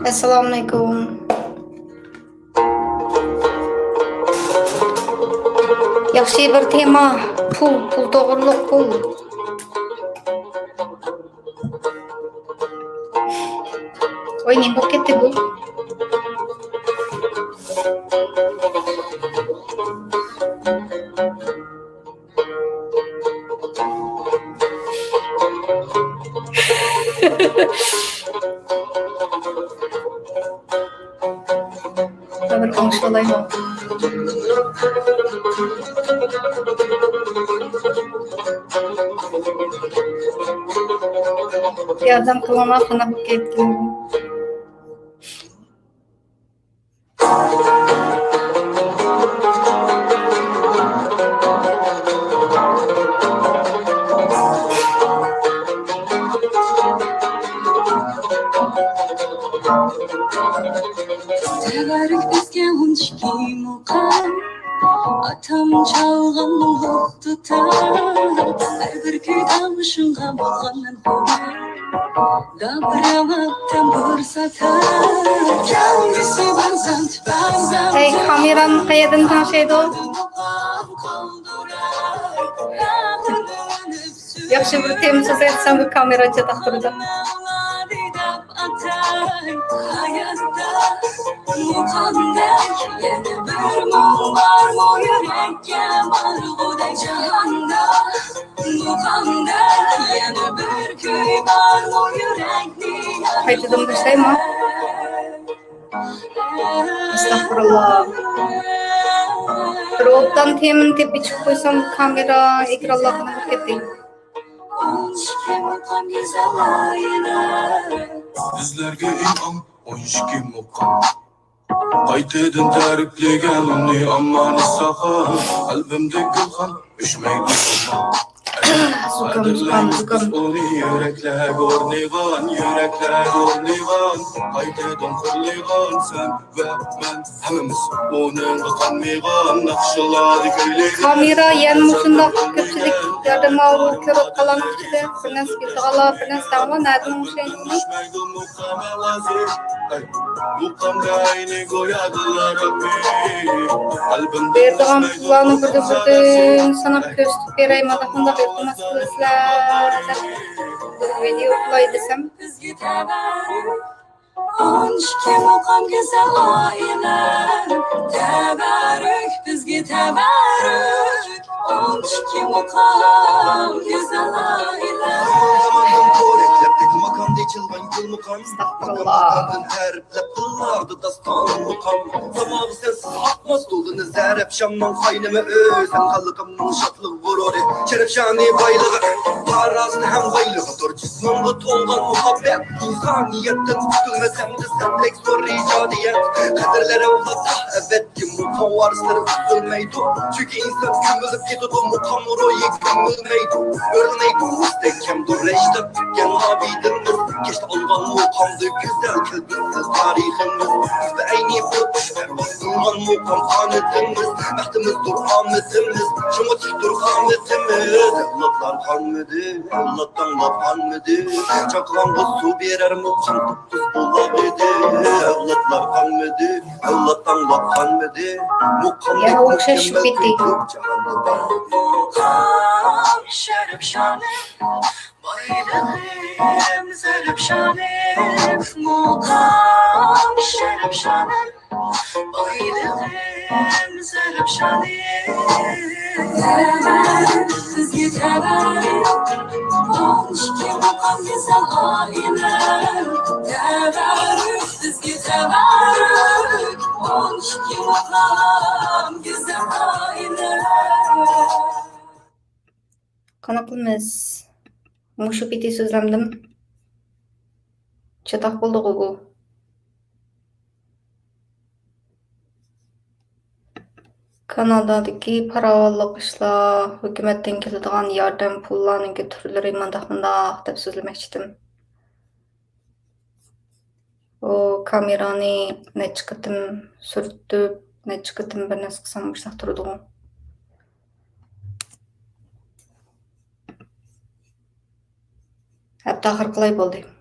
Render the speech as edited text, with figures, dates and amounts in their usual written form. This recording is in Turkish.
Assalamualaikum. Yaxşı bir tema. Pul doğruluk pul. Oy, ne bu ketdi bu? Bir konuşalayım. Yardım kılana sana bu ketdi. Tevarik bizge hunçki muqam Atam çalğan uluq tutar Her bir kuydan şunga bolğanın hüner Dabramaqtan bursatar Kendisi bazant Hey, kameranın qayadan tanışaydı o? Yaxşı bir tema söz etsem bu kamera çatak durdu. Mukandek yeni bir mum var mı yürekке marğudek cihanda Mukandek yeni bir köy var mı yürekli Kaydedim başlayayım mı? Estağfurullah. Robdan temin tepi çıkıp koysam kamera ekranlarına bak eteyim. Bizlerge inan, oyunçki muqam Qaytadan tariflegan uni ammani saha Qalbimda gulxan o'chmaydi sumon Zukam. Uni yürekler o'rnigan Qaytadan qurligan sen va men hammamiz Uning qanmigan naqshlari kuylaydi Kamera yan mushunda ko'pchilik yardım alib ko'rib qalan kishida bir narsa bilg'ala, bir narsa da'vo nadin mushayni. Muqamda ayni go'yadilar qalbimda Berdiğim pullarını burada sanıp gösterip vereyim. Adakında bir meseleler. Bir video play desem. Onçki muqam güzel aylar Teberrük bizge teberrük Onçki muqam güzel aylar Makam geçilmen gül mukam Estağfurullah. Terplep kıllardı dastan mukam Tamam sensiz atmaz dolunu zerep şamman kaynımı Sen kalıkımın şatlık vurori Şeref şani baylığı Parazın hem baylığı Dur cismanda tolgan muhabbet İnsaniyetten tutulmasam da sen tek zor icadiyet Kaderlere uzatta evet ki mukam varsları tutulmaydı Çünkü insan kümülüp gidiyordu mukam orayı kümülmeydi Örneydi müstekem dur reşte gen abidin Geçti olgan mukamdı güzel külbünsüz tarihimiz Biz de aynı bir düşler basılgan mukam kanıtımız Bahtımız dur ahmetimiz Şumatik dur ahmetimiz Evlatlar kanmıdı, evlattan laf kanmıdı Çaklandı su birer mukam tuptuz bulamadı Evlatlar kanmıdı, evlattan laf kanmıdı Mukam Ya okşaş bitti. Mukam şerif şanim Bayrağım zerif şanim Mukam şerif şanim Bayrağım zerif şanim Teberrük bizge teberrük Onçki mukam güzel aylar Teberrük bizge teberrük Onçki mukam güzel aylar Kanapımız. Muşu biti sözlemdim. Çatak bulduk bu. Kanadadaki paravallık işler, hükümetten keladigan yardım pullarının türleri mandahmında dep sözlemekçidim. O kamerani ne çıkıtım sürttüp, ne çıkıtım bir nes kısam başlaq turduğum. Hatta harqılay boldy.